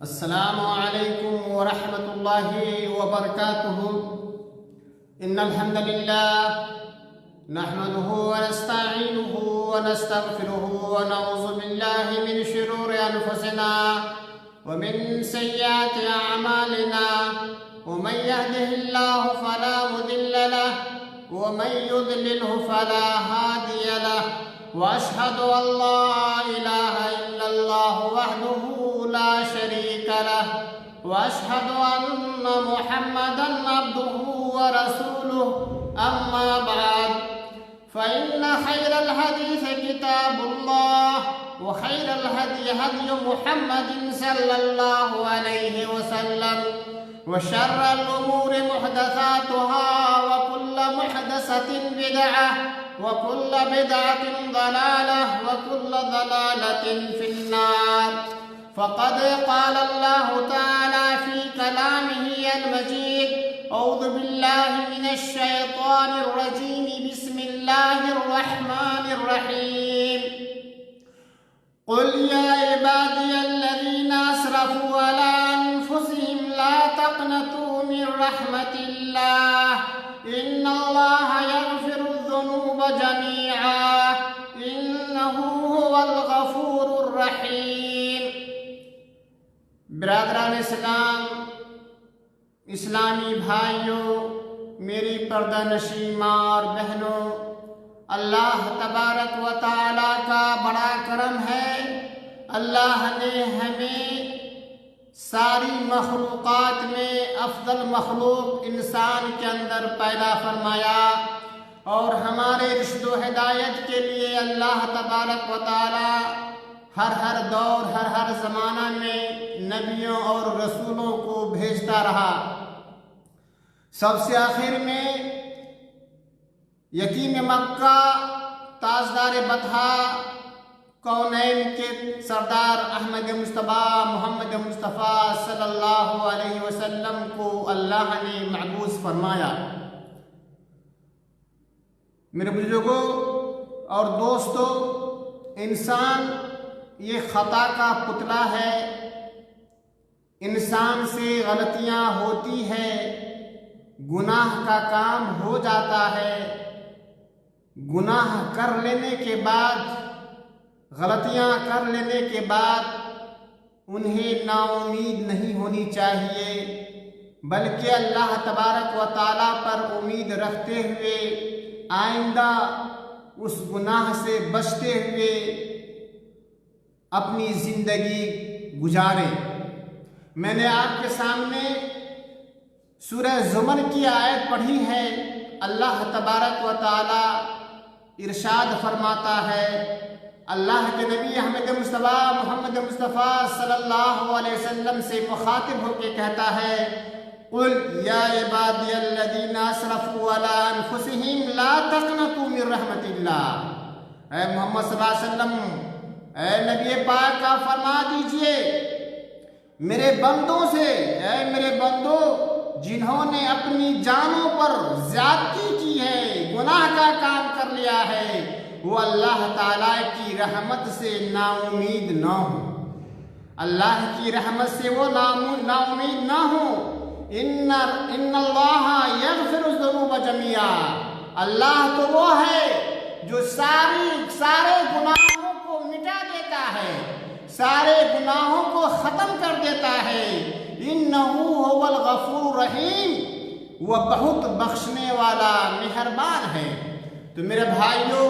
السلام علیکم ورحمۃ اللہ وبرکاتہ ان الحمد للہ نحمده ونستعینه ونستغفره ونعوذ باللہ من شرور انفسنا ومن سیئات اعمالنا ومن يهده الله فلا مضل له ومن يضلله فلا هادي له واشهد ان لا اله الا الله وحده لا شريك له واشهد ان محمدا عبده ورسوله اما بعد فان خير الحديث كتاب الله وخير الهدي هدي محمد صلى الله عليه وسلم وشر الامور محدثاتها وكل محدثة بدعة وكل بدعة ضلالة وكل ضلالة في النار فقد قال الله تعالى في كلامه المجيد أعوذ بالله من الشيطان الرجيم بسم الله الرحمن الرحيم قل يا عبادي الذين أسرفوا على أنفسهم لا تقنطوا من رحمة الله إن الله يغفر الذنوب جميعا إنه هو الغفور الرحيم۔ برادران اسلام، اسلامی بھائیوں، میری پردہ نشین ماں اور بہنوں، اللہ تبارک و تعالیٰ کا بڑا کرم ہے۔ اللہ نے ہمیں ساری مخلوقات میں افضل مخلوق انسان کے اندر پیدا فرمایا، اور ہمارے رشد و ہدایت کے لیے اللہ تبارک و تعالیٰ ہر دور ہر زمانہ میں نبیوں اور رسولوں کو بھیجتا رہا۔ سب سے آخر میں یتیم مکہ، تاجدار بطحہ، کونین کے سردار احمد مصطفیٰ محمد مصطفیٰ صلی اللہ علیہ وسلم کو اللہ نے مبعوث فرمایا۔ میرے بزرگوں اور دوستوں، انسان یہ خطا کا پتلا ہے، انسان سے غلطیاں ہوتی ہیں، گناہ کا کام ہو جاتا ہے۔ گناہ کر لینے کے بعد، غلطیاں کر لینے کے بعد انہیں نا امید نہیں ہونی چاہیے، بلکہ اللہ تبارک و تعالیٰ پر امید رکھتے ہوئے آئندہ اس گناہ سے بچتے ہوئے اپنی زندگی گزاریں۔ میں نے آپ کے سامنے سورہ زمر کی آیت پڑھی ہے۔ اللہ تبارک و تعالیٰ ارشاد فرماتا ہے، اللہ کے نبی احمد مصطفیٰ محمد مصطفیٰ صلی اللہ علیہ وسلم سے مخاطب ہو کے کہتا ہے، قل یا عبادی الذین اسرفوا علی انفسہم لا تقنطوا من رحمت اللہ۔ اے محمد صلی اللہ علیہ وسلم، اے نبی پاک کا فرما دیجئے میرے بندوں سے، اے میرے بندوں جنہوں نے اپنی جانوں پر زیادتی کی ہے، گناہ کا کام کر لیا ہے، وہ اللہ تعالیٰ کی رحمت سے نا امید نہ ہو، اللہ کی رحمت سے وہ نا امید نہ ہو۔ ان اللہ یغفر الذنوب جميعا، اللہ تو وہ ہے جو سارے گناہوں کو مٹا دیتا ہے، سارے گناہوں کو ختم کر دیتا ہے۔ انہ هو الغفور الرحیم، وہ بہت بخشنے والا مہربان ہے۔ تو میرے بھائیوں،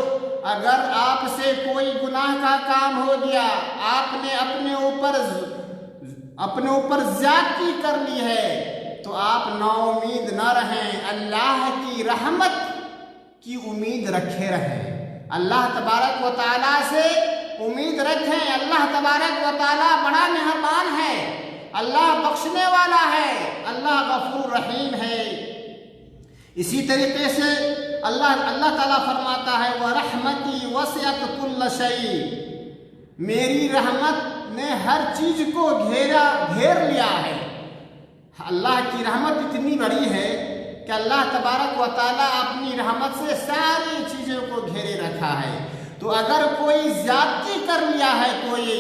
اگر آپ سے کوئی گناہ کا کام ہو گیا، آپ نے اپنے اوپر زیادتی کر لی ہے، تو آپ نا امید نہ رہیں، اللہ کی رحمت کی امید رکھے رہیں، اللہ تبارک و تعالیٰ سے امید رکھیں۔ اللہ تبارک و تعالیٰ بڑا مہربان ہے، اللہ بخشنے والا ہے، اللہ غفور رحیم ہے۔ اسی طریقے سے اللہ تعالیٰ فرماتا ہے، وَرَحْمَتِي وَسِعَتْ كُلَّ شَيْءٍ، میری رحمت نے ہر چیز کو گھیر لیا ہے۔ اللہ کی رحمت اتنی بڑی ہے کہ اللہ تبارک و تعالیٰ اپنی رحمت سے ساری چیزوں کو گھیرے رکھا ہے۔ تو اگر کوئی زیادتی کر لیا ہے، کوئی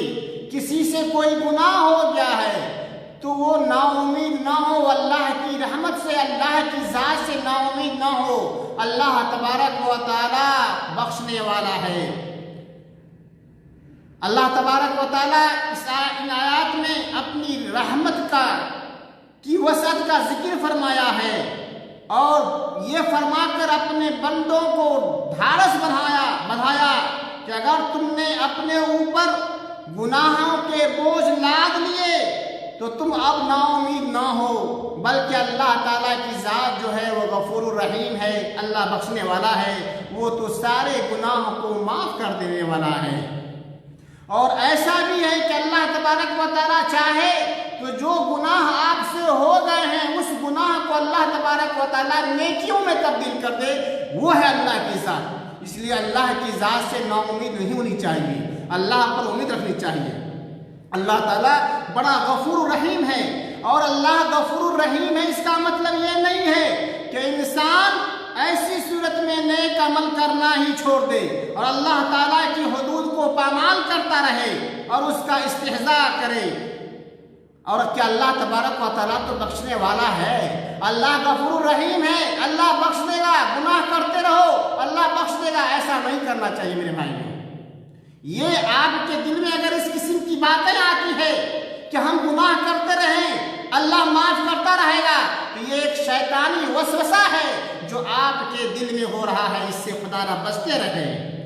کسی سے کوئی گناہ ہو گیا ہے، تو وہ نا امید نہ ہو اللہ کی رحمت سے، اللہ کی ذات سے نا امید نہ ہو۔ اللہ تبارک و تعالی بخشنے والا ہے۔ اللہ تبارک و تعالی ان آیات میں اپنی رحمت کی وسعت کا ذکر فرمایا ہے، اور یہ فرما کر اپنے بندوں کو ڈھارس بڑھایا کہ اگر تم نے اپنے اوپر گناہوں کے بوجھ لاد لیے تو تم اب نا امید نہ ہو، بلکہ اللہ تعالیٰ کی ذات جو ہے وہ غفور الرحیم ہے، اللہ بخشنے والا ہے، وہ تو سارے گناہوں کو معاف کر دینے والا ہے۔ اور ایسا بھی ہے کہ اللہ تبارک و تعالیٰ چاہے تو جو گناہ آپ سے ہو گئے ہیں اس گناہ کو اللہ تبارک و تعالیٰ نیکیوں میں تبدیل کر دے، وہ ہے اللہ کی ذات۔ اس لیے اللہ کی ذات سے نا امید نہیں ہونی چاہیے، اللہ پر امید رکھنی چاہیے۔ اللہ تعالیٰ بڑا غفور الرحیم ہے، اور اللہ غفور الرحیم ہے اس کا مطلب یہ نہیں ہے کہ انسان ایسی صورت میں نیک عمل کرنا ہی چھوڑ دے اور اللہ تعالیٰ کی حدود کو پامال کرتا رہے اور اس کا استہزاء کرے۔ اور کیا اللہ تبارک و تعالیٰ تو بخشنے والا ہے، اللہ غفور الرحیم ہے، اللہ بخش دے گا، گناہ کرتے رہو اللہ بخش دے گا، ایسا نہیں کرنا چاہیے میرے بھائیوں۔ یہ آپ کے دل میں اگر اس قسم کی باتیں آتی ہے کہ ہم گناہ کرتے رہیں اللہ معاف کرتا رہے گا، تو یہ ایک شیطانی وسوسہ ہے جو آپ کے دل میں ہو رہا ہے، اس سے خدا نہ بچتے رہیں۔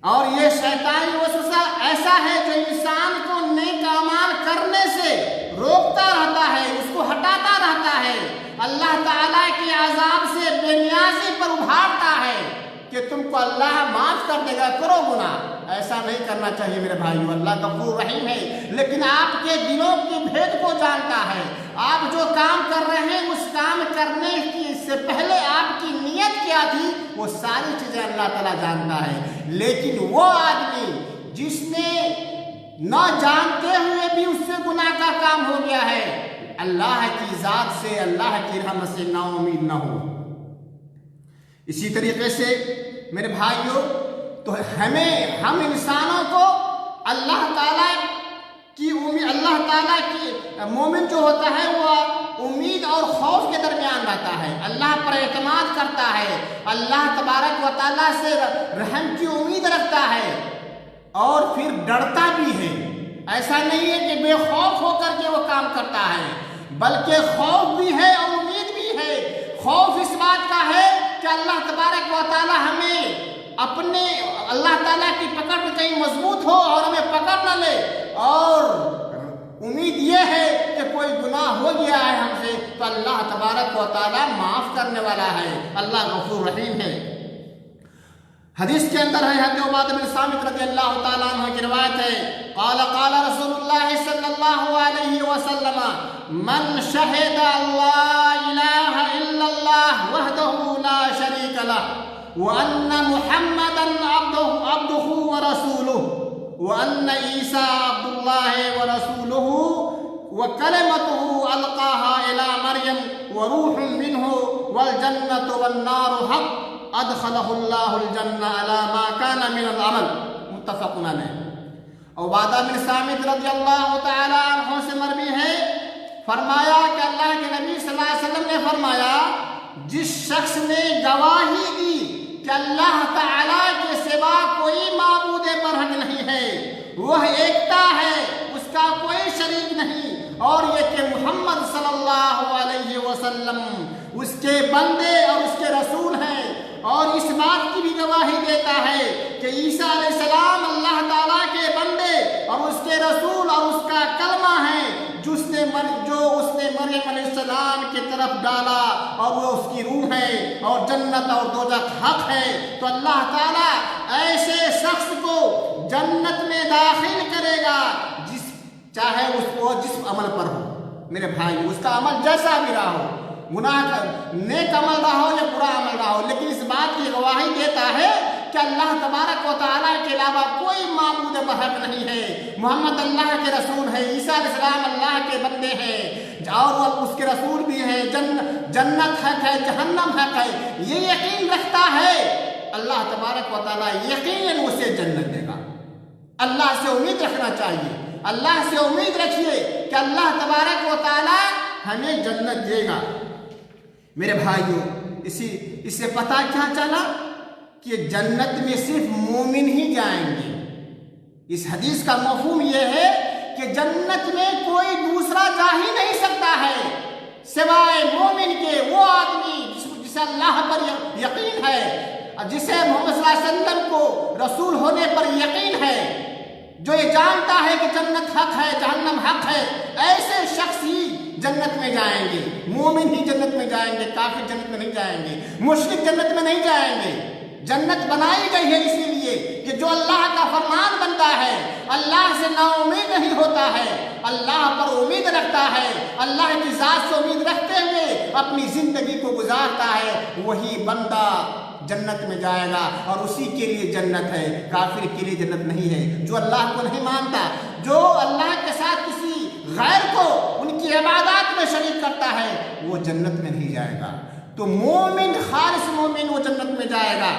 اور یہ شیطانی وسوسہ ایسا ہے جو انسان کو نیک اعمال کرنے سے روکتا رہتا ہے، اس کو ہٹاتا رہتا ہے، اللہ تعالیٰ کے عذاب سے بے نیازی پر ابھارتا ہے کہ تم کو اللہ معاف کر دے گا، کرو گناہ۔ ایسا نہیں کرنا چاہیے میرے بھائیو، اللہ غفور رحیم ہے، لیکن آپ کے دلوں کی بھید کو جانتا ہے۔ آپ جو کام کر رہے ہیں اس کام کرنے سے پہلے آپ کی نیت کیا تھی وہ ساری چیزیں اللہ تعالیٰ جانتا ہے۔ لیکن وہ آدمی جس نے نہ جانتے ہوئے بھی اس سے گناہ کا کام ہو گیا ہے، اللہ کی ذات سے اللہ کی رحمت سے نا امید نہ ہو۔ اسی طریقے سے میرے بھائیوں، تو ہم انسانوں کو اللہ تعالیٰ کی مومن جو ہوتا ہے وہ امید اور خوف کے درمیان رہتا ہے، اللہ پر اعتماد کرتا ہے، اللہ تبارک و تعالیٰ سے رحم کی امید رکھتا ہے، اور پھر ڈرتا بھی ہے۔ ایسا نہیں ہے کہ بے خوف ہو کر کے وہ کام کرتا ہے، بلکہ خوف بھی ہے اور امید بھی ہے۔ خوف اس بات کا ہے کہ اللہ تبارک و تعالیٰ ہمیں اپنے اللہ تعالیٰ کی پکڑ میں کہیں مضبوط ہو اور ہمیں پکڑ نہ لے، اور امید یہ ہے کہ کوئی گناہ ہو گیا ہے ہم سے تو اللہ تبارک و تعالیٰ معاف کرنے والا ہے، اللہ غفور رحیم ہے۔ حدیث کے اندر ہے، حضرت عبادہ بن صامت رضی اللہ تعالیٰ عنہ کی روایت ہے، قال قال رسول اللہ صلی اللہ علیہ وسلم من شہد اللہ الہ الا اللہ وحدہ لا شریک لہ وَأَنَّ مُحَمَّدًا عَبْدُهُ وَرَسُولُهُ وَأَنَّ عِيسَىٰ عَبْدُ اللَّهِ وَرَسُولُهُ وَكَلِمَتُهُ أَلْقَاهَا إِلَىٰ مَرْيَمَ وَرُوحٌ مِّنْهُ وَالْجَنَّةُ وَالنَّارُ حَقٌّ أَدْخَلَهُ اللَّهُ الْجَنَّةَ عَلَىٰ مَا كَانَ مِنَ الْعَمَلِ متفق علیہ۔ عبادہ بن صامت رضی اللہ تعالیٰ عنہ سے مروی ہے، فرمایا کہ اللہ کے نبی صلی اللہ علیہ وسلم نے فرمایا، جس شخص نے گواہی دی کہ اللہ تعالیٰ کے سوا کوئی معبود برحق نہیں ہے، وہ ایکتا ہے، اس کا کوئی شریک نہیں، اور یہ کہ محمد صلی اللہ علیہ وسلم اس کے بندے اور اس کے رسول ہیں، اور اس بات کی بھی گواہی دیتا ہے کہ عیسیٰ علیہ السلام اللہ تعالیٰ کے بندے اور اس کے رسول اور اس کا کلمہ ہے جو اس نے مریم علیہ السلام کی طرف ڈالا، اور وہ اس کی روح ہے، اور جنت اور دوزخ حق ہے۔ تو اللہ تعالیٰ ایسے شخص کو جنت میں داخل کرے گا چاہے اس کو جس عمل پر ہو، میرے بھائی اس کا عمل جیسا بھی رہا ہو، گناہ کا نیک عمل رہا ہو یا برا عمل رہا ہو، لیکن اس بات کی گواہی دیتا ہے کہ اللہ تبارک و تعالیٰ کے علاوہ کوئی معبود برحق نہیں ہے، محمد اللہ کے رسول ہے، عیسیٰ علیہ السلام اللہ کے بندے ہیں اور وہ اس کے رسول بھی ہیں، جنت حق ہے، جہنم حق ہے، یہ یقین رکھتا ہے اللہ تبارک و تعالیٰ یقیناً اسے جنت دے گا۔ اللہ سے امید رکھنا چاہیے، اللہ سے امید رکھیے کہ اللہ تبارک و تعالی ہمیں جنت دے گا۔ میرے بھائیوں، اس سے پتہ کیا چلا کہ جنت میں صرف مومن ہی جائیں گے۔ اس حدیث کا مفہوم یہ ہے کہ جنت میں کوئی دوسرا جا ہی نہیں سکتا ہے سوائے مومن کے، وہ آدمی جسے اللہ پر یقین ہے، جسے محمد صلی اللہ علیہ وسلم کو رسول ہونے پر یقین ہے، جو یہ جانتا ہے کہ جنت حق ہے، جہنم حق ہے، ایسے شخص ہی جنت میں جائیں گے۔ مومن ہی جنت میں جائیں گے، کافر جنت میں نہیں جائیں گے، مشرک جنت میں نہیں جائیں گے۔ جنت بنائی گئی ہے اسی لیے کہ جو اللہ کا فرمان بنتا ہے، اللہ سے نا امید نہیں ہوتا ہے، اللہ پر امید رکھتا ہے، اللہ کی ذات سے امید رکھتے ہوئے اپنی زندگی کو گزارتا ہے، وہی بندہ جنت میں جائے گا، اور اسی کے لیے جنت ہے، کافر کے لیے جنت نہیں ہے۔ جو اللہ کو نہیں مانتا، جو اللہ کے ساتھ کسی غیر کو ان کی عبادات میں شریک کرتا ہے، وہ جنت میں نہیں جائے گا۔ تو مومن، خالص مومن، وہ جنت میں جائے گا۔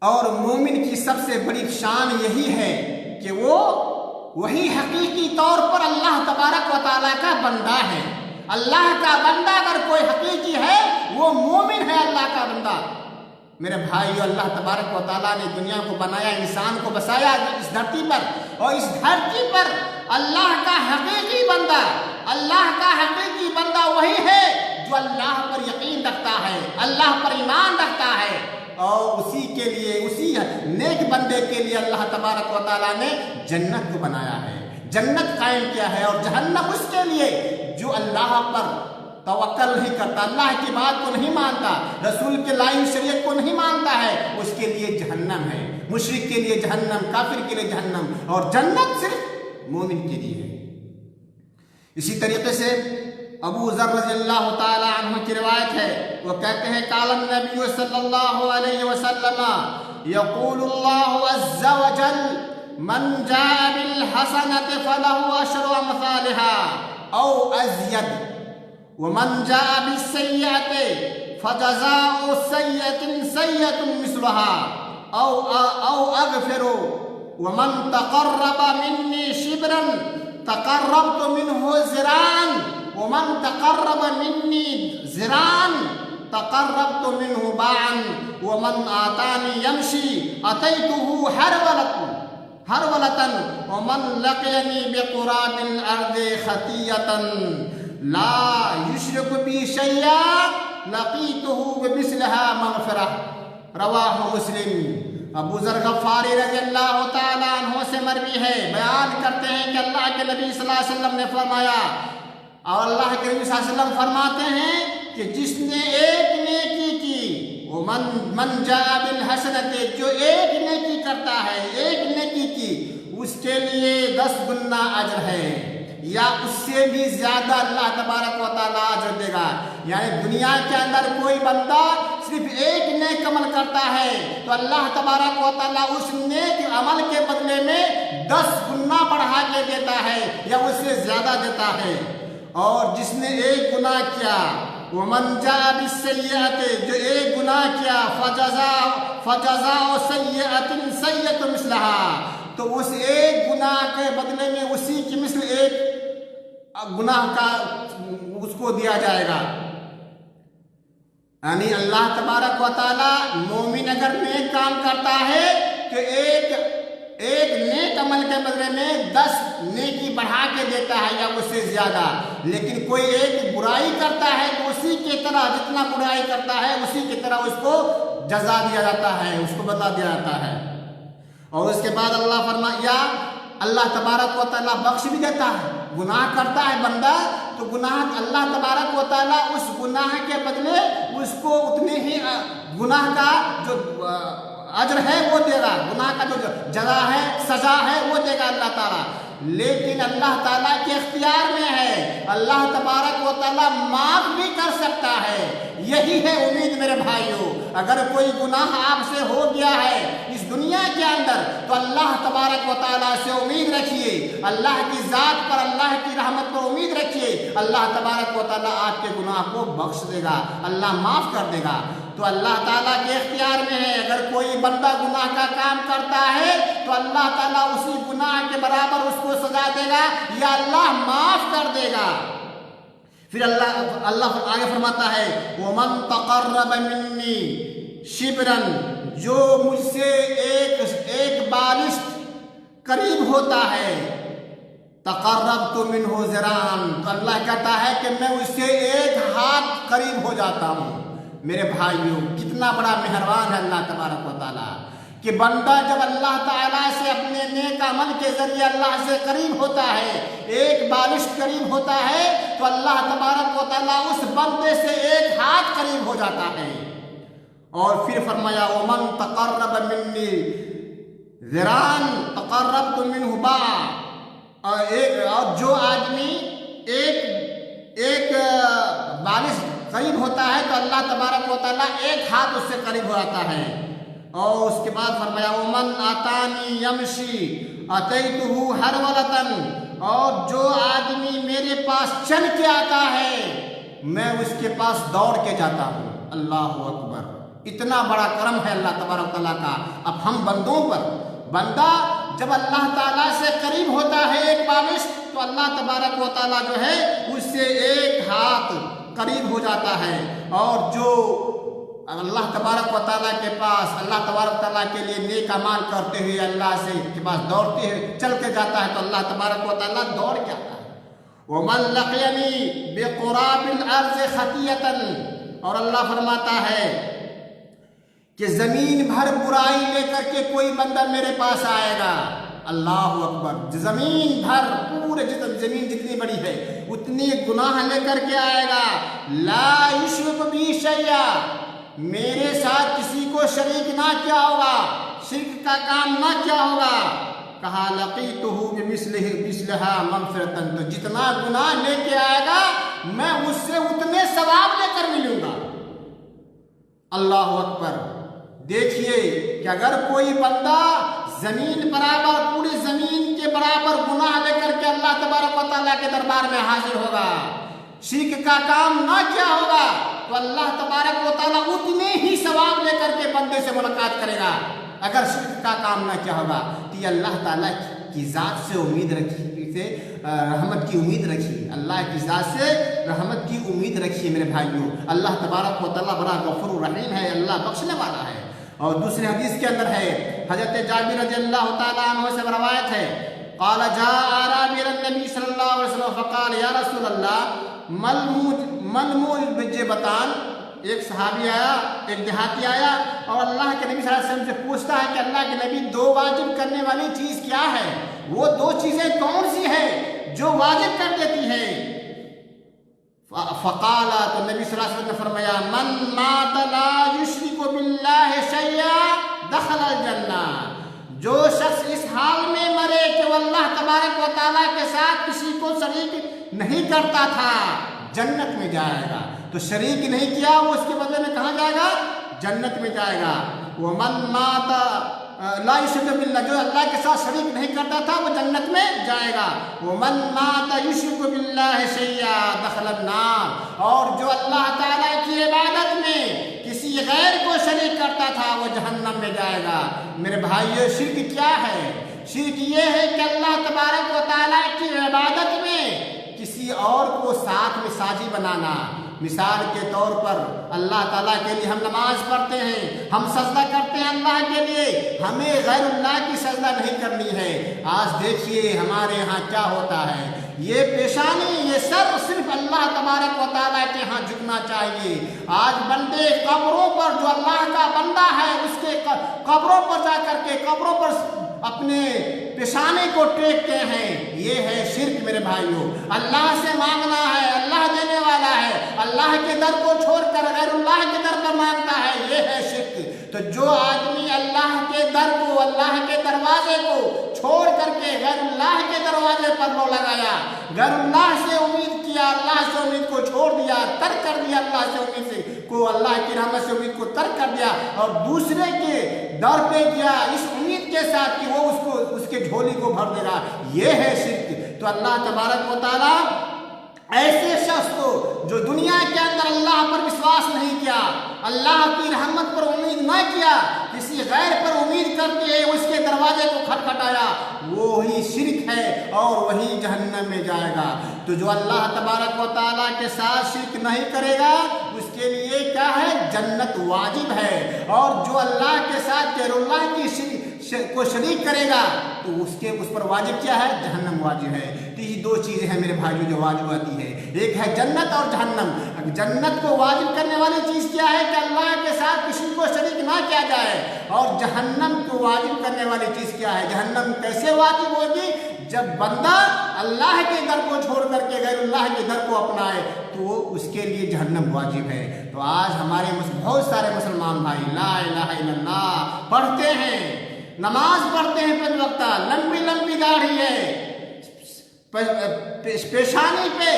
اور مومن کی سب سے بڑی شان یہی ہے کہ وہی حقیقی طور پر اللہ تبارک و تعالیٰ کا بندہ ہے۔ اللہ کا بندہ اگر کوئی حقیقی ہے، وہ مومن ہے، اللہ کا بندہ۔ میرے بھائیو، اللہ تبارک و تعالیٰ نے دنیا کو بنایا، انسان کو بسایا اس دھرتی پر، اور اس دھرتی پر اللہ کا حقیقی بندہ، اللہ کا حقیقی بندہ وہی ہے جو اللہ پر یقین رکھتا ہے، اللہ پر ایمان رکھتا ہے، اور اسی کے لیے، اسی نیک بندے کے لیے اللہ تبارک و تعالیٰ نے جنت کو بنایا ہے، جنت قائم کیا ہے، اور جہنم اس کے لیے جو اللہ پر توکل نہیں کرتا، اللہ کی بات کو نہیں مانتا، رسول کے لائی شریعت کو نہیں مانتا ہے، اس کے لیے جہنم ہے۔ مشرک کے لیے جہنم، کافر کے لیے جہنم، اور جنت صرف مومن کے لیے ہے۔ اسی طریقے سے ابو ذر رضی اللہ تعالی عنہ کی روایت ہے، وہ کہتے ہیں قال النبی صلی اللہ علیہ وسلم یقول اللہ عز وجل من جاء بالحسنة فله عشر امثالها او ازید ومن جاء بالسیئة فجزاء سیئة سیئة مثلها او اغفر ومن تقرب منی شبرا تقربت منه ذراعا ومن تقرب منی ذراعا تقربت منه باعا ومن آتانی یمشی اتیته حرولة ومن لقینی بقراب الارض خطیئة لا یشرک بی شیئا لقیته بمثلها مغفرہ۔ رواہ مسلم۔ ابو ذر غفاری رضی اللہ تعالیٰ عنہ سے مروی ہے، بیان کرتے ہیں کہ اللہ کے نبی صلی اللہ علیہ وسلم نے فرمایا، اور اللہ کے نبی صلی اللہ علیہ وسلم فرماتے ہیں کہ جس نے ایک نیکی کی، وہ من جاء بالحسنۃ، جو ایک نیکی کرتا ہے، ایک نیکی کی، اس کے لیے 10 گنا اجر ہے، یا اس سے بھی زیادہ اللہ تبارک و تعالیٰ اجر دے گا۔ یعنی دنیا کے اندر کوئی بندہ صرف ایک نیک عمل کرتا ہے تو اللہ تبارک و تعالیٰ اس نیک عمل کے بدلے میں 10 گنا بڑھا کے دیتا ہے، یا اس سے زیادہ دیتا ہے۔ اور جس نے ایک گناہ کیا، ومن جاء بالسیئۃ، جو ایک گناہ کیا، فجزاء سیئۃ سیئۃ مثلها، تو اس ایک گناہ کے بدلے میں اسی کی مثل ایک گناہ کا اس کو دیا جائے گا۔ یعنی اللہ تبارک و تعالیٰ مومن اگر نیک کام کرتا ہے تو ایک نیک عمل کے بدلے میں 10 نیکی بڑھا کے دیتا ہے، یا اس سے زیادہ۔ لیکن کوئی ایک برائی کرتا ہے تو اسی کی طرح، جتنا برائی کرتا ہے اسی کی طرح اس کو جزا دیا جاتا ہے، اس کو بتا دیا جاتا ہے۔ اور اس کے بعد اللہ فرمایا، اللہ تبارک و تعالیٰ بخش بھی دیتا ہے۔ گناہ کرتا ہے بندہ تو گناہ اللہ تبارک و تعالیٰ اس گناہ کے بدلے اس کو اتنے ہی گناہ کا جو اجر ہے وہ دے گا، گناہ کا جو جزا ہے، سزا ہے، وہ دے گا اللہ تعالیٰ۔ لیکن اللہ تعالیٰ کے اختیار میں ہے، اللہ تبارک و تعالیٰ معاف بھی کر سکتا ہے۔ یہی ہے امید میرے بھائیوں، اگر کوئی گناہ آپ سے ہو گیا ہے اس دنیا کے اندر تو اللہ تبارک و تعالیٰ سے امید رکھیے، اللہ کی ذات پر، اللہ کی رحمت پر امید رکھیے، اللہ تبارک و تعالیٰ آپ کے گناہ کو بخش دے گا، اللہ معاف کر دے گا۔ تو اللہ تعالیٰ کے اختیار میں ہے۔ اگر کوئی بندہ گناہ کا کام کرتا ہے تو اللہ تعالیٰ اسی گناہ کے برابر اس کو سزا دے گا یا اللہ معاف کر دے گا۔ پھر اللہ آگے فرماتا ہے وَمَن تَقَرَّبَ مِنِّي شِبْرًا، جو مجھ سے ایک بالشت قریب ہوتا ہے، تقربت منہ ذراعاً، تو اللہ کہتا ہے کہ میں اس سے ایک ہاتھ قریب ہو جاتا ہوں۔ میرے بھائیوں، کتنا بڑا مہربان ہے اللہ تبارک و تعالیٰ کہ بندہ جب اللہ تعالیٰ سے اپنے نیک عمل کے ذریعے اللہ سے قریب ہوتا ہے، ایک بالشت قریب ہوتا ہے، تو اللہ تبارک و تعالیٰ اس بندے سے ایک ہاتھ قریب ہو جاتا ہے۔ اور پھر فرمایا وَمَن تَقَرَّبَ مِنِّي ذِرَاعًا تَقَرَّبْتُ مِنْهُ بَاعًا، اور جو آدمی ایک بالش قریب ہوتا ہے تو اللہ تبارک و تعالیٰ ایک ہاتھ اس سے قریب ہو جاتا ہے۔ اور اس کے بعد فرمایا وَمَنْ آتَانِي يَمْشِي أَتَيْتُهُ حَرْوَلَةً، اور جو آدمی میرے پاس چل کے آتا ہے میں اس کے پاس دوڑ کے جاتا ہوں۔ اللہ اکبر، اتنا بڑا کرم ہے اللہ تبارک و تعالیٰ کا۔ اب ہم بندوں پر، بندہ جب اللہ تعالیٰ سے قریب ہوتا ہے ایک بالش، تو اللہ تبارک و تعالیٰ جو ہے اس سے ایک ہاتھ قریب ہو جاتا ہے۔ اور جو اللہ تبارک و تعالیٰ کے پاس، اللہ تبارک و تعالیٰ کے لیے نیک اعمال کرتے ہوئے اللہ سے کے پاس دوڑتے ہوئے چل کے جاتا ہے، تو اللہ تبارک و تعالیٰ دوڑ کے آتا ہے۔ وَمَن لَقِيَنِي بِقُرَابِ الْأَرْضِ خَطِيَّةً، اور اللہ فرماتا ہے کہ زمین بھر برائی لے کر کے کوئی بندہ میرے پاس آئے گا، اللہ اکبر، زمین بھر، پورے زمین جتنی بڑی ہے اتنی گناہ لے کر کے آئے گا، لا یشرک بی شیئا، میرے ساتھ کسی کو شریک نہ کیا ہوگا، شرک کا کام نہ کیا ہوگا۔ کہا لقیتہ بمثلھا مغفرۃ، تو جتنا گناہ لے کے آئے گا میں اس سے اتنے ثواب لے کر ملوں گا۔ اللہ اکبر، دیکھیے کہ اگر کوئی بندہ زمین برابر، پوری زمین کے برابر گناہ لے کر کے اللہ تبارک و تعالیٰ کے دربار میں حاضر ہوگا، شرک کا کام نہ کیا ہوگا، تو اللہ تبارک و تعالیٰ اتنے ہی ثواب لے کر کے بندے سے ملاقات کرے گا۔ اگر شرک کا کام نہ کیا ہوگا تو یہ اللہ تعالیٰ کی ذات سے امید رکھی، رحمت کی امید رکھی، اللہ کی ذات سے رحمت کی امید رکھیے میرے بھائیوں۔ اللہ تبارک و تعالیٰ بڑا غفور الرحیم ہے، اللہ بخشنے والا ہے۔ اور دوسری حدیث کے اندر ہے، حضرت جابر رضی اللہ تعالیٰ عنہ سے روایت ہے، قال جاء اعرابی النبی صلی اللہ علیہ وسلم فقال یا رسول اللہ من موجبتان، ایک صحابی آیا، ایک دیہاتی آیا اور اللہ کے نبی صلی اللہ علیہ وسلم سے پوچھتا ہے کہ اللہ کے نبی دو واجب کرنے والی چیز کیا ہے، وہ دو چیزیں کون سی ہیں جو واجب کر دیتی ہے؟ فقال، تو نبی صلی اللہ علیہ وسلم نے فرمایا من مات لا یشرک باللہ شیئا دخل الجنہ، جو شخص اس حال میں مرے کہ وہ اللہ تبارک و تعالیٰ کے ساتھ کسی کو شریک نہیں کرتا تھا، جنت میں جائے گا۔ تو شریک نہیں کیا، وہ اس کے بدلے میں کہاں جائے گا؟ جنت میں جائے گا۔ ومن مات لا یشرک باللہ، جو اللہ کے ساتھ شریک نہیں کرتا تھا وہ جنت میں جائے گا۔ ومن مات یشرک باللہ شیئا دخل النار، اور جو اللہ تعالیٰ کی عبادت میں کسی غیر کو شریک کرتا تھا وہ جہنم میں جائے گا۔ میرے بھائیو، شرک کیا ہے؟ شرک یہ ہے کہ اللہ تبارک و تعالیٰ کی عبادت میں کسی اور کو ساتھ میں ساجی بنانا۔ مثال کے طور پر اللہ تعالیٰ کے لیے ہم نماز پڑھتے ہیں، ہم سجدہ کرتے ہیں اللہ کے لیے، ہمیں غیر اللہ کی سجدہ نہیں کرنی ہے۔ آج دیکھیے ہمارے ہاں کیا ہوتا ہے، یہ پیشانی، یہ سر صرف اللہ تبارک و تعالیٰ کے ہاں جھکنا چاہیے۔ آج بندے قبروں پر، جو اللہ کا بندہ ہے اس کے قبروں پر جا کر کے قبروں پر اپنے پیشانے کو ٹیکتے ہیں، یہ ہے شرک میرے بھائیوں۔ اللہ سے مانگنا ہے، اللہ دینے والا ہے، اللہ کے در کو چھوڑ کر غیر اللہ کے در پر مانگتا ہے، یہ ہے شرک۔ تو جو آدمی اللہ کے در کو، اللہ کے دروازے کو چھوڑ کر کے غیر اللہ کے دروازے پر رو لگایا، غیر اللہ سے امید کیا، اللہ سے امید کو چھوڑ دیا، ترک کر دیا، اللہ سے امید سے کو، اللہ کی رحمت سے امید کو ترک کر دیا اور دوسرے کے در پہ گیا اس امید کے ساتھ کہ وہ اس کے جھولی کو بھر دے گا، یہ ہے شرک۔ تو اللہ تبارک و تعالیٰ ایسے شخص کو جو دنیا کے اندر اللہ پر وشواس نہیں کیا، اللہ کی رحمت پر امید نہ کیا، کسی غیر پر امید کرتے ہیں اس کے دروازے کو کھٹکھٹایا، وہی شرک ہے اور وہی جہنم میں جائے گا۔ تو جو اللہ تبارک و تعالیٰ کے ساتھ شرک نہیں کرے گا اس کے لیے کیا ہے؟ جنت واجب ہے، اور جو اللہ کے ساتھ غیر اللہ کی کو شریک کرے گا تو اس پر واجب کیا ہے؟ جہنم واجب ہے۔ تو یہ دو چیزیں ہیں میرے بھائیو جو واجب آتی ہے، ایک ہے جنت اور جہنم۔ جنت کو واجب کرنے والی چیز کیا ہے کہ اللہ کے ساتھ کسی کو شریک نہ کیا جائے، اور جہنم کو واجب کرنے والی چیز کیا ہے؟ جہنم کیسے واجب ہوگی؟ جب بندہ اللہ کے در کو چھوڑ کر کے غیر اللہ کے در کو اپنائے تو اس کے لیے جہنم واجب ہے۔ تو آج ہمارے بہت سارے مسلمان بھائی لا الہ الا اللہ پڑھتے ہیں، نماز پڑھتے ہیں 5 وقت، لمبی لمبی داڑھی ہے، پیشانی پہ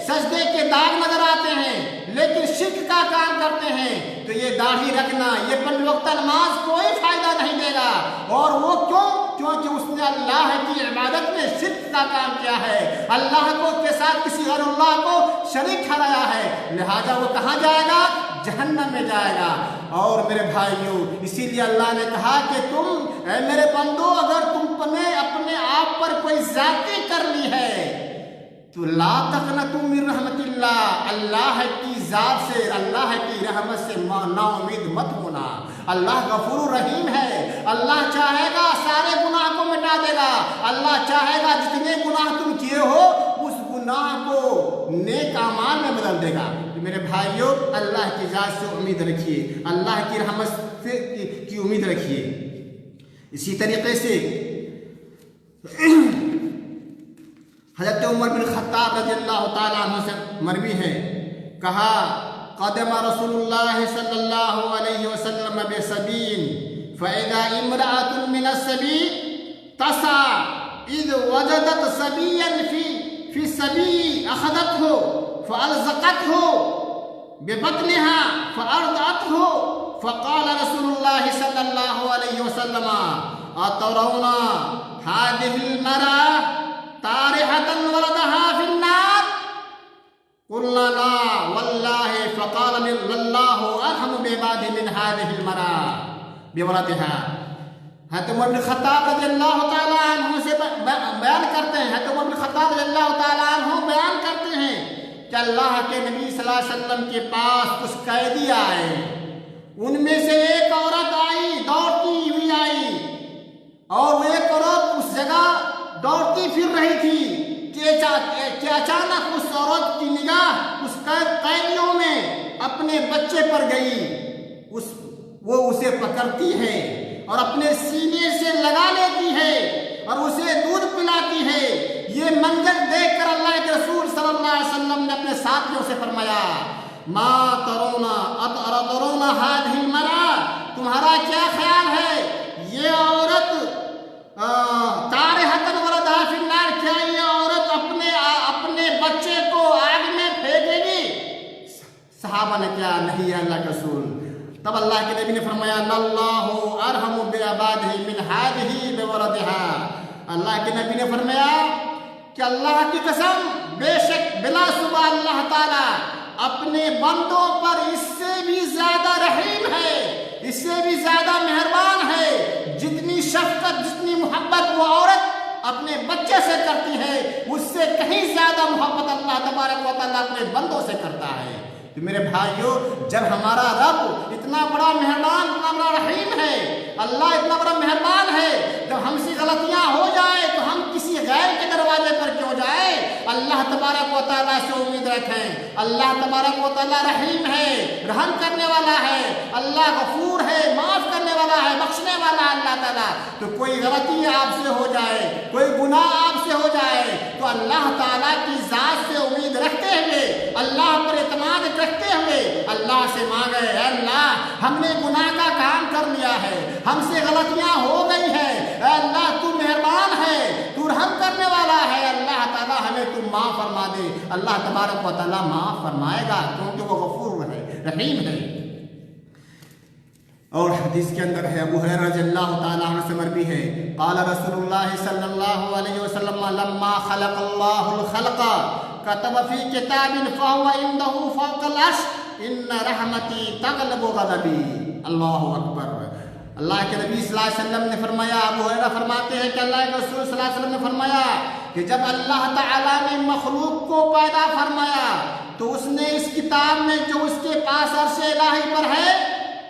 سجدے کے داغ نظر آتے ہیں، لیکن شرک کا کام کرتے ہیں۔ تو یہ داڑھی رکھنا، یہ 5 وقت نماز کوئی فائدہ نہیں دے گا، اور وہ کیوں؟ کیونکہ اس نے اللہ کی عبادت میں شرک کا کام کیا ہے، اللہ کو کے ساتھ کسی غیر اللہ کو شریک ٹھہرایا ہے، لہذا وہ کہاں جائے گا؟ جہنم میں جائے گا۔ اور میرے بھائیوں، اسی لیے اللہ نے کہا کہ تم اے میرے بندو اگر تم نے اپنے آپ پر کوئی زیادتی کر لی ہے تو لا تقنطوا من رحمت اللہ، اللہ کی ذات سے، اللہ کی رحمت سے نا امید مت ہونا۔ اللہ غفور رحیم ہے، اللہ چاہے گا سارے گناہ کو مٹا دے گا، اللہ چاہے گا جتنے گناہ تم کیے ہو اس گناہ کو نیک اعمال میں بدل دے گا۔ میرے بھائیوں، اللہ کی ذات سے امید رکھیے، اللہ کی رحمت کی امید رکھیے۔ اسی طریقے سے حضرت عمر بن خطاب رضی اللہ تعالیٰ عنہ سے مروی ہے، کہا قدم رسول اللہ صلی اللہ علیہ وسلم بسبین فإذا امرأة من السبی تسعى اذ وجدت سبیا فی السبی اخذته فألزقته ببطنها فأرضعته فقال رسول الله صلى الله عليه وسلم أترون هذه المرأة طارحة ولدها في النار؟ قلنا لا والله، فقال الله أرحم بعباده من هذه المرأة بولدها۔ حضرت عمر بن خطاب رضی اللہ تعالیٰ عنہ سے بیان کرتے ہیں، حضرت عمر بن خطاب رضی اللہ تعالیٰ عنہ بیان کرتے ہیں کہ اللہ کے نبی صلی اللہ علیہ وسلم کے پاس کچھ قیدی آئے، ان میں سے ایک عورت آئی، دوڑتی ہوئی آئی، اور وہ ایک عورت اس جگہ دوڑتی پھر رہی تھی کہ اچانک اس عورت کی نگاہ اس قیدیوں میں اپنے بچے پر گئی، وہ اسے پکڑتی ہے اور اپنے سینے سے لگا لیتی ہے اور اسے دودھ پلاتی ہے۔ یہ منظر دیکھ کر اللہ کے رسول صلی اللہ علیہ وسلم نے اپنے ساتھیوں سے فرمایا ما ترونا اترون هذه المرأة، تمہارا کیا خیال ہے یہ عورت طارحۃ ولدها فی النار، کیا یہ عورت اپنے بچے کو آگ میں پھینکے گی؟ صحابہ نے کیا نہیں ہے اللہ کے رسول۔ تب اللہ کے نبی نے فرمایا اللہ ارحم بعبادہ من هذه بولدها، اللہ کے نبی نے فرمایا کہ اللہ کی قسم بے شک بلا شبہ اللہ تعالی اپنے بندوں پر اس سے بھی زیادہ رحیم ہے، اس سے بھی زیادہ مہربان ہے۔ جتنی شفقت، جتنی محبت وہ عورت اپنے بچے سے کرتی ہے، اس سے کہیں زیادہ محبت اللہ تبارک و تعالیٰ اپنے بندوں سے کرتا ہے۔ تو میرے بھائیوں، جب ہمارا رب اتنا بڑا مہربان، اتنا بڑا رحیم ہے، اللہ اتنا بڑا مہربان ہے، جب ہم سے غلطیاں ہو جائے تو ہم کسی غیر کے دروازے پر کیوں جائیں؟ اللہ تبارک و تعالیٰ سے امید رکھیں۔ اللہ تبارک و تعالیٰ رحیم ہے، رحم کرنے والا ہے، اللہ غفور ہے، معاف کرنے والا ہے، بخشنے والا ہے اللہ تعالیٰ۔ تو کوئی غلطی آپ سے ہو جائے، کوئی گناہ آپ سے ہو جائے تو اللہ تعالیٰ کی ذات سے امید رکھتے ہوئے، اللہ پر اعتماد رکھتے ہوئے اللہ سے مانگے اے اللہ ہم نے گناہ کا کام کر لیا ہے، ہم سے غلطیاں ہو گئی ہیں، اے اللہ تو مہربان ہے، تو رحم کرنے والا ہے، اللہ تعالیٰ ہمیں تو معاف فرما دے۔ اللہ تبارک و تعالیٰ معاف فرمائے گا کیونکہ وہ غفور ہے، رحیم ہے۔ اور حدیث کے اندر ہے، ابو ہریرہ رضی اللہ تعالیٰ عنہ سے مروی ہے، قال رسول اللہ صلی اللہ علیہ وسلم لما خلق اللہ الخلق كتب في كتاب فهو عنده فوق العرش ان رحمتی تغلب غضبی۔ اللہ اکبر۔ اللہ کے نبی صلی اللہ علیہ وسلم نے فرمایا، ابو ہریرہ فرماتے ہیں کہ اللہ کے رسول صلی اللہ علیہ وسلم نے فرمایا کہ جب اللہ تعالیٰ نے مخلوق کو پیدا فرمایا تو اس نے اس کتاب میں جو اس کے پاس عرش الہی پر ہے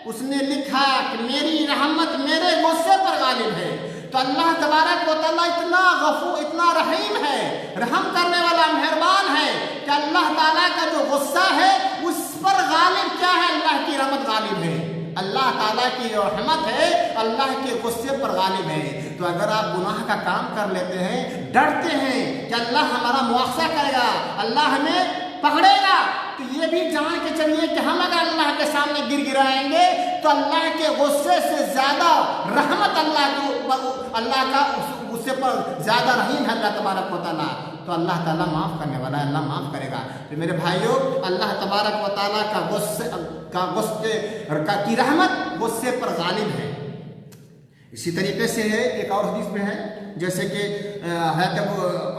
اس نے لکھا کہ میری رحمت میرے غصے پر غالب ہے۔ تو اللہ تبارک و تعالیٰ اتنا غفور، اتنا رحیم ہے، رحم کرنے والا، مہربان ہے کہ اللہ تعالیٰ کا جو غصہ ہے اس پر غالب کیا ہے؟ اللہ کی رحمت غالب ہے۔ اللہ تعالیٰ کی رحمت ہے، اللہ کے غصے پر غالب ہے۔ تو اگر آپ گناہ کا کام کر لیتے ہیں، ڈرتے ہیں کہ اللہ ہمارا مواخذہ کرے گا، اللہ ہمیں پکڑے گا، تو یہ بھی جان کے چلیے کہ ہم اگر اللہ کے سامنے گر گرائیں گے تو اللہ کے غصے سے زیادہ رحمت اللہ کا غصے پر زیادہ رحیم ہے اللہ تبارک و تعالیٰ۔ تو اللہ تعالیٰ معاف کرنے والا ہے، اللہ معاف کرے گا۔ تو میرے بھائیوں، اللہ تبارک و تعالیٰ کا غصے کی رحمت غصے پر غالب ہے۔ اسی طریقے سے ہے ایک اور حدیث میں ہے، جیسے کہ حضرت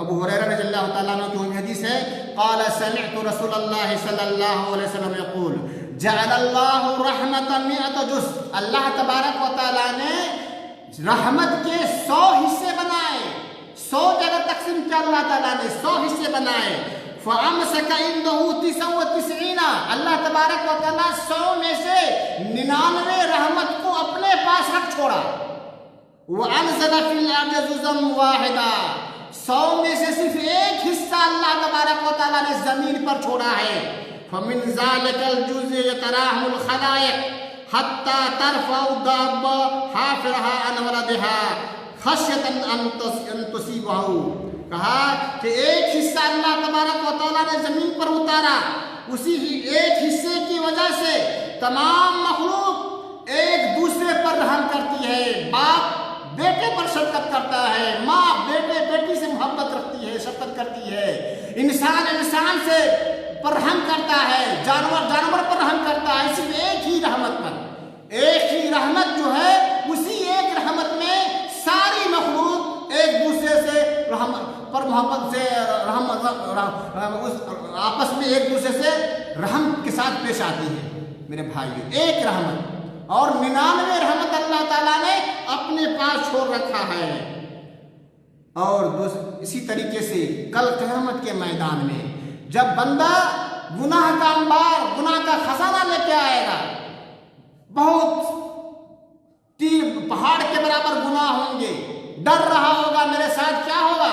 ابو ہریرہ رضی اللہ تعالیٰ عنہ کی وہی حدیث ہے، قال سمعت رسول اللہ صلی اللہ علیہ وسلم یقول جعل اللہ رحمت 100 جزء۔ اللہ تبارک و تعالیٰ نے رحمت کے 100 حصے بنائے، 100 جگہ تقسیم کیا اللہ تعالیٰ نے، 100 حصے بنائے۔ فَأَمْسَكَ عِنْدَهُ 99، اللہ تبارک و تعالیٰ 100 میں سے 99 رحمت کو اپنے پاس رکھ چھوڑا۔ وَأَنزَلَ فِي الْأَرْضِ جُزْءًا وَاحِدًا، 100 میں سے صرف ایک حصہ اللہ تبارک و تعالیٰ نے زمین پر چھوڑا ہے۔ فَمِنْ ذَلِكَ الْجُزْءِ يَتَرَاحَمُ الْخَلَائِقُ حَتَّى تَرْفَعُ الدَّابَّةُ حَافِرَهَا عَنْ وَلَدِهَا خَشْيَةً أَن تُصِيبَهُ۔ کہا کہ ایک حصہ اللہ تبارک و تعالیٰ نے زمین پر اتارا، اسی ایک حصے کی وجہ سے تمام مخلوق ایک دوسرے پر رحم کرتی ہے۔ باپ بیٹے پر شفقت کرتا ہے، ماں بیٹے بیٹی سے محبت رکھتی ہے، شفقت کرتی ہے، انسان سے پر رحم کرتا ہے، جانور پر رحم کرتا ہے، صرف ایک ہی رحمت پر، ایک ہی رحمت جو ہے اسی ایک رحمت میں ساری مخلوق ایک دوسرے سے پر محبت سے آپس میں ایک دوسرے سے رحم کے ساتھ پیش آتی ہے۔ میرے بھائیو، ایک رحمت اور 99 رحمت اللہ تعالیٰ نے اپنے پاس چھوڑ رکھا ہے۔ اور اسی طریقے سے کل قیامت کے میدان میں جب بندہ گناہ کا انبار، گناہ کا خزانہ لے کے آئے گا، بہت پہاڑ کے برابر گناہ ہوں گے، ڈر رہا ہوگا میرے ساتھ کیا ہوگا،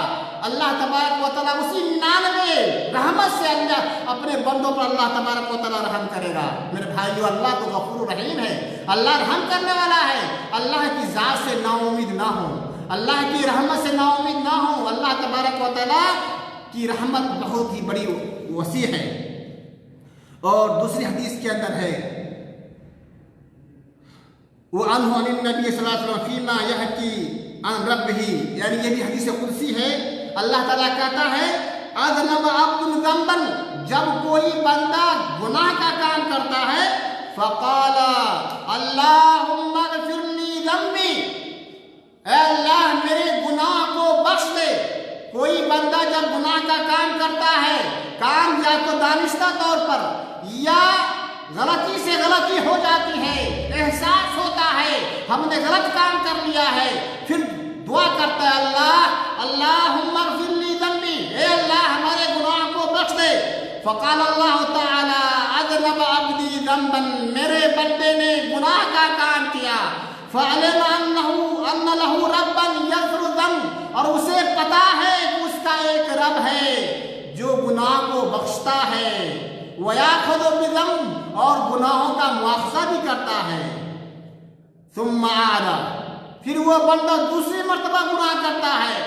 اللہ تبارک و تعالیٰ اسی 99 رحمت سے اللہ اپنے بندوں پر اللہ تبارک و تعالیٰ رحم کرے گا۔ میرے بھائیو، اللہ تو غفور رحیم ہے، اللہ رحم کرنے والا ہے۔ اللہ کی ذات سے نا امید نہ ہو، اللہ کی رحمت سے نا امید نہ ہو۔ اللہ تبارک و تعالیٰ کی رحمت بہت ہی بڑی وسیع ہے۔ اور دوسری حدیث کے اندر ہے وعنہ عن النبی صلی اللہ علیہ وسلم فیما یحکی عن ربہ، یعنی یہ بھی حدیث قدسی ہے۔ اللہ تعالیٰ کہتا ہے اذنب عبد ذنبا، جب کوئی بندہ گناہ کا کام کرتا ہے، فقال اللہم اغفر لی ذنبی، اے اللہ میرے گناہ کو بخش دے۔ کوئی بندہ جب گناہ کا کام کرتا ہے، کام یا تو دانستہ طور پر یا غلطی سے غلطی ہو جاتی ہے، احساس ہوتا ہے ہم نے غلط کام کر لیا ہے، پھر دعا کرتا ہے اللہم اغفر لی ذنبی، اے اللہ ہمارے گناہ کو بخش دے۔ فقال اللہ تعالی اذنب عبدی ذنبا، میرے بندے نے گناہ کا کام کیا، فعلم ان له ربا یغفر الذنب، اور اسے پتا ہے کہ اس کا ایک رب ہے جو گناہ کو بخشتا ہے، وَيَأْخُذُ بِذَنبِ، اور گناہوں کا مواخذہ بھی کرتا ہے۔ ثُمَّ عَادَ، پھر وہ بندہ دوسری مرتبہ گناہ کرتا ہے۔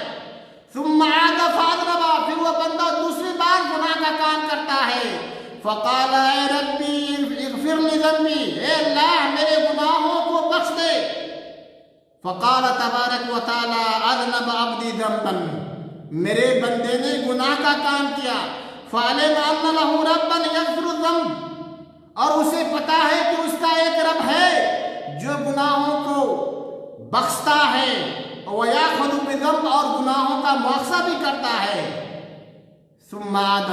ثُمَّ عَادَ فَأَذْنَبَ، پھر وہ بندہ دوسری بار گناہ کا کام کرتا ہے۔ فَقَالَ اے ربی اغفر لی ذنبی، اے اللہ میرے گناہوں کو بخش دے۔ فَقَالَ تَبَارَكَ وَتَعَالَى اذْنَبَ عَبْدِي ذَنبًا، میرے بندے نے گناہ کا کام کیا، فَعَلِمَ أَنَّ لَهُ رَبًّا يَغْفِرُ الذَّنبَ، اور اسے پتا ہے کہ اس کا ایک رب ہے جو گناہوں کو بخشتا ہے، وَيَأْخُذُ بِالذَّنبِ، اور گناہوں کا مواخذہ بھی کرتا ہے۔ ثُمَّ عَادَ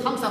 5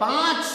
5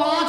5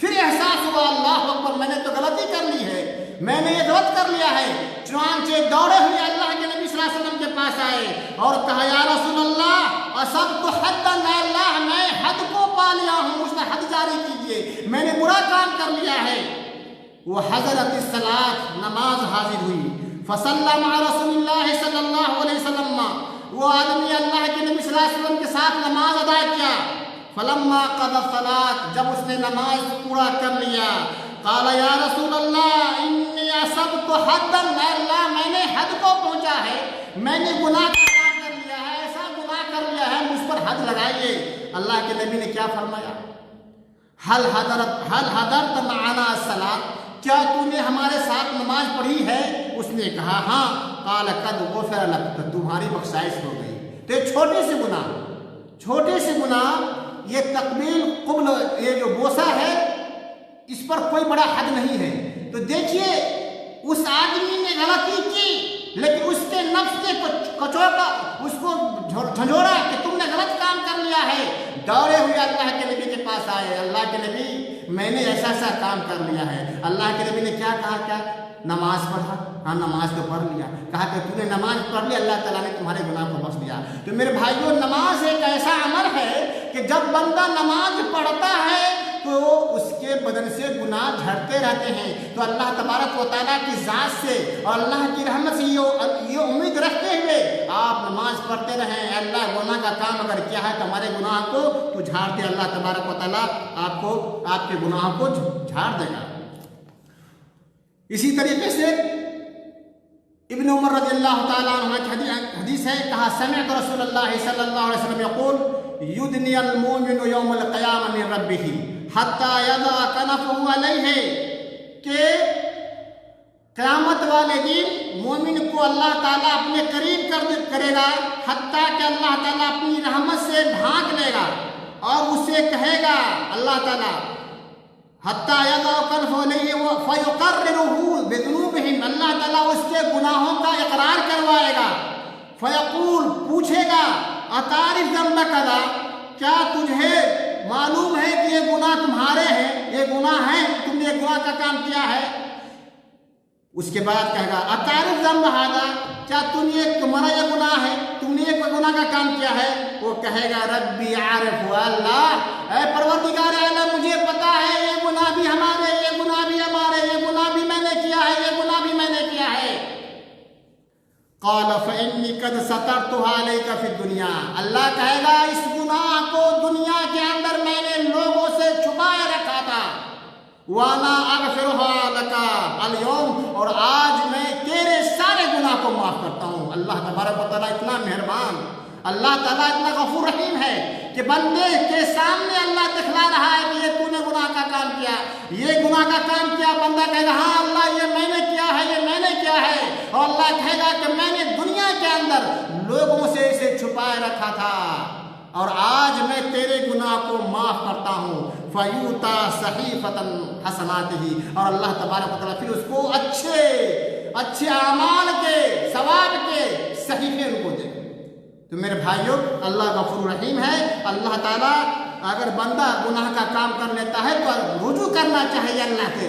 پھر احساس ہوا اللہ اکبر میں نے تو غلطی کر لی ہے، میں نے یہ غلط کر لیا ہے۔ چنانچہ دوڑے ہوئے اللہ کے نبی صلی اللہ علیہ وسلم کے پاس آئے اور کہا یا رسول اللہ اصبت حدا، اے اللہ میں حد کو پا لیا ہوں، مجھ سے حد جاری کیجیے، میں نے برا کام کر لیا ہے۔ وہ حضرت الصلاۃ، نماز حاضر ہوئی، فصلی مع رسول اللہ صلی اللہ علیہ وسلم، وہ آدمی اللہ کے نبی صلی اللہ علیہ وسلم کے ساتھ نماز ادا کیا۔ فلما قضى الصلاۃ، جب اس نے نماز پورا کر لیا، قال یا رسول اللہ انی اصبت حدا، اے اللہ میں نے حد کو پہنچا ہے، میں نے گناہ کا کام کر لیا ہے، ایسا گناہ کر لیا ہے، مجھ پر حد لگائیے۔ اللہ کے نبی نے کیا فرمایا؟ حل حضرت معنا الصلاۃ، کیا تو نے ہمارے ساتھ نماز پڑھی ہے؟ اس نے کہا ہاں۔ قال قد غفر لک، تمہاری بخشائش ہو گئی۔ تو یہ چھوٹے سے گناہ یہ تقبیل قبل، یہ جو بوسہ ہے اس پر کوئی بڑا حد نہیں ہے۔ تو دیکھیے اس آدمی نے غلطی کی لیکن اس کے نفس نے کچوکا، اس کو جھنجھوڑا کہ تم نے غلط کام کر لیا ہے۔ دوڑے ہوئے اللہ کے نبی کے پاس آئے، اللہ کے نبی میں نے ایسا کام کر لیا ہے۔ اللہ کے نبی نے کیا کہا؟ کیا نماز پڑھا؟ ہاں نماز تو پڑھ لیا۔ کہا کہ تم نے نماز پڑھ لی، اللہ تعالیٰ نے تمہارے گناہ کو بخش دیا۔ تو میرے بھائیوں نماز ایک ایسا عمل ہے کہ جب بندہ نماز پڑھتا ہے تو اس کے بدن سے گناہ جھڑتے رہتے ہیں۔ تو اللہ تبارک و تعالیٰ کی ذات سے اور اللہ کی رحمت سے یہ امید رکھتے ہوئے آپ نماز پڑھتے رہیں، اے اللہ گناہ کا کام اگر کیا ہے تو ہمارے گناہ کو تو جھاڑ دے، اللہ تبارک و تعالیٰ آپ کے گناہوں کو جھاڑ دے گا۔ اسی طریقے سے ابن عمر رضی اللہ تعالیٰ عنہ کی حدیث ہے، کہا سمعت رسول اللہ صلی اللہ علیہ وسلم یقول یدنی المؤمن یوم القیامہ من ربہ حتی یضع کنفہ علیہ، کہ قیامت والے دن مومن کو اللہ تعالیٰ اپنے قریب کرے گا، حتیٰ کہ اللہ تعالیٰ اپنی رحمت سے ڈھانک لے گا اور اسے کہے گا اللہ تعالیٰ حتیٰ یضع کنفہ علیہ فیقررہ بذنوبہم، اللہ تعالیٰ اس کے گناہوں کا اقرار کروائے گا۔ فیقول، پوچھے گا اتعرف ذنب کذا، کیا تجھے معلوم ہے کہ یہ گناہ تمہارے ہیں، یہ گناہ ہے، تم نے یہ گناہ کا کام کیا ہے؟ اس کے بعد کہے گا اتعرف ذنب ھذا، کیا تمہارا یہ گناہ ہے، تم نے یہ گناہ کا کام کیا ہے؟ وہ کہے گا ربی عارف، اللہ اے پروردگار عالم مجھے پتا ہے یہ گناہ بھی ہمارے، یہ گناہ بھی ہمارے، یہ گناہ بھی میں نے کیا ہے، یہ گناہ بھی میں نے کیا ہے۔ قال فإني قد سترتها عليك في الدنيا، اللہ کہے گا اس گناہ کو دنیا کے اندر میں نے لوگوں سے چھپائے رکھا تھا، وانا اغفرها لك اليوم، اور آج میں تیرے سارے گناہ کو معاف کرتا ہوں۔ اللہ تبارک و تعالیٰ اتنا مہربان، اللہ تعالیٰ اتنا غفور رحیم ہے کہ بندے کے سامنے اللہ دکھلا رہا ہے کہ یہ تو نے گناہ کا کام کیا، یہ گناہ کا کام کیا، بندہ کہے گا ہاں اللہ یہ میں نے کیا ہے، یہ میں نے کیا ہے، اور اللہ کہے گا کہ میں نے دنیا کے اندر لوگوں سے اسے چھپائے رکھا تھا اور آج میں تیرے گناہ کو معاف کرتا ہوں۔ فیوتا صحیفۃ حسناتہ، اور اللہ تبارک و تعالیٰ پھر اس کو اچھے اعمال کے ثواب کے صحیفے ان کو دے۔ تو میرے بھائیوں اللہ غفور رحیم ہے۔ اللہ تعالیٰ اگر بندہ گناہ کا کام کر لیتا ہے تو رجوع کرنا چاہیے اللہ کے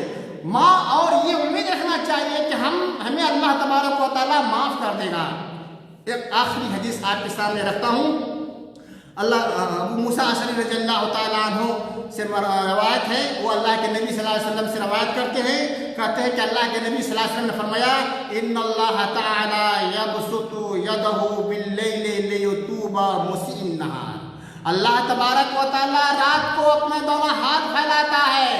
اور یہ امید رکھنا چاہیے کہ ہمیں اللہ تبارک و تعالیٰ معاف کر دے گا۔ ایک آخری حدیث آپ کے سامنے رکھتا ہوں، ابو موسیٰ اشعری رضی اللہ تعالیٰ عنہ سے روایت ہے، وہ اللہ کے نبی صلی اللہ علیہ وسلم سے روایت کرتے ہیں، کہتے ہیں کہ اللہ کے نبی صلی اللہ علیہ وسلم نے فرمایا ان اللہ تعالی یبسط یدہ باللیل لیتوب مسیء النہار، اللہ تبارک و تعالیٰ رات کو اپنے دونوں ہاتھ پھیلاتا ہے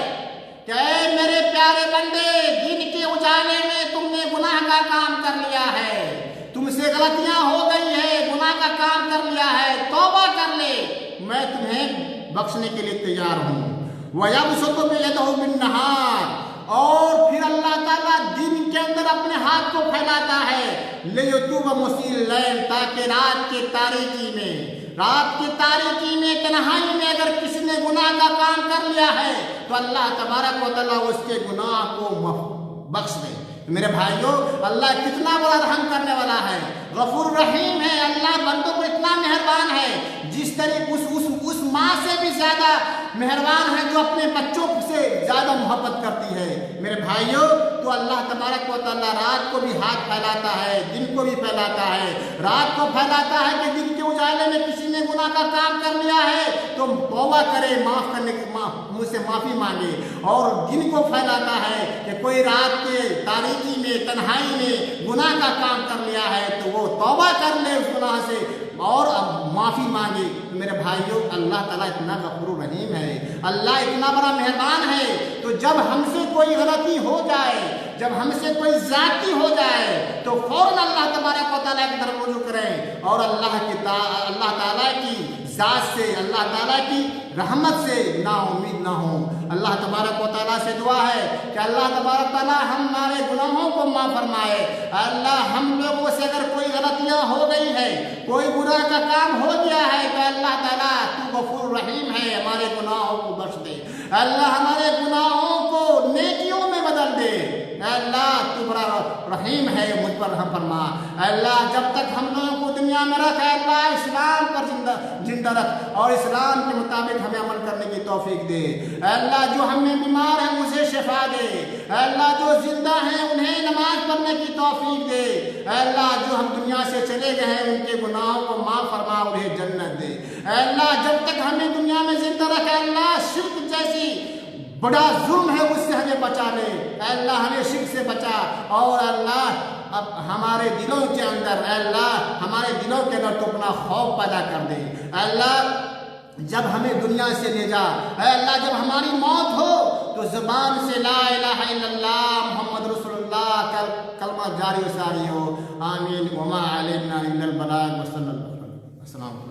کہ اے میرے پیارے بندے دن کے اجالے میں تم نے گناہ کا کام کر لیا ہے، تم سے غلطیاں ہو گئی ہے، گناہ کا کام کر لیا ہے، توبہ کر لے، میں تمہیں بخشنے کے لیے تیار ہوں۔ وَيَبْسُطُ بِيَدَهُ بِالنَّهَارِ، اور پھر اللہ تعالیٰ دن کے اندر اپنے ہاتھ کو پھیلاتا ہے لِيَتُوبَ مُسِيءَ اللَّيْلِ، تاکہ رات کی تاریکی میں تنہائی میں اگر کسی نے گناہ کا کام کر لیا ہے تو اللہ تبارک و تعالیٰ اس کے گناہ کو بخش دے۔ میرے بھائیوں اللہ کتنا بڑا رحم کرنے والا ہے، غفور رحیم ہے، اللہ بندوں کو اتنا مہربان ہے، جس طریقے اس ماں سے بھی زیادہ مہربان ہے جو اپنے بچوں سے زیادہ محبت کرتی ہے۔ میرے بھائیوں، تو اللہ تبارک و تعالیٰ رات کو بھی ہاتھ پھیلاتا ہے، دن کو بھی پھیلاتا ہے۔ رات کو پھیلاتا ہے کہ دن کے اجالے میں کسی نے گناہ کا کام کر لیا ہے تو توبہ کرے، معاف کرنے مجھ سے معافی مانگے، اور دن کو پھیلاتا ہے کہ کوئی رات کے تاریکی میں، تنہائی میں گناہ کا کام کر لیا ہے تو وہ توبہ کر لے اس گناہ سے اور معافی مانگے۔ میرے بھائیوں، اللہ تعالیٰ اتنا غفور رحیم ہے، اللہ اتنا بڑا مہربان ہے۔ تو جب ہم سے کوئی غلطی ہو جائے، جب ہم سے کوئی زیادتی ہو جائے تو فوراً اللہ تبارک و تعالیٰ کی طرف رجوع کریں اور اللہ تعالیٰ کی ذات سے، اللہ تعالیٰ کی رحمت سے نا امید نہ ہوں۔ اللہ تبارک و تعالیٰ سے دعا ہے کہ اللہ تبارک و تعالیٰ ہمارے گناہوں کو معاف فرمائے۔ اللہ ہم لوگوں سے اگر کوئی غلطیاں ہو گئی ہے، کوئی گناہ کا کام ہو گیا ہے تو اللہ تعالیٰ تو غفور رحیم ہے، ہمارے گناہوں کو بخش دے۔ اللہ ہمارے گناہوں کو نیکیوں میں بدل دے۔ اللہ تو بڑا رحیم ہے، مجھ پر رحم فرما۔ اللہ جب تک ہم لوگوں کو دنیا میں رکھ، اللہ اسلام پر زندہ رکھ اور اسلام کے مطابق ہمیں عمل کرنے کی توفیق دے۔ اللہ جو ہم میں بیمار ہیں اسے شفا دے۔ اللہ جو زندہ ہیں انہیں نماز پڑھنے کی توفیق دے۔ اللہ جو ہم دنیا سے چلے گئے ہیں ان کے گناہوں کو معاف فرما، انہیں جنت دے۔ اللہ جب تک ہمیں دنیا میں زندہ رکھے، اللہ شرک جیسی بڑا ظلم ہے اس سے ہمیں بچا لے۔ اللہ ہمیں شرک سے بچا، اور اللہ اب ہمارے دلوں کے اندر، اللہ ہمارے دلوں کے اندر تو اپنا خوف پیدا کر دے۔ اللہ جب ہمیں دنیا سے لے جا، اے اللہ جب ہماری موت ہو تو زبان سے لا الہ الا اللہ محمد رسول اللہ کلمہ جاری و ساری ہو۔ آمین۔ وما علینا الا البلاغ، وصلی اللہ علیہ وسلم۔ السلام علیکم۔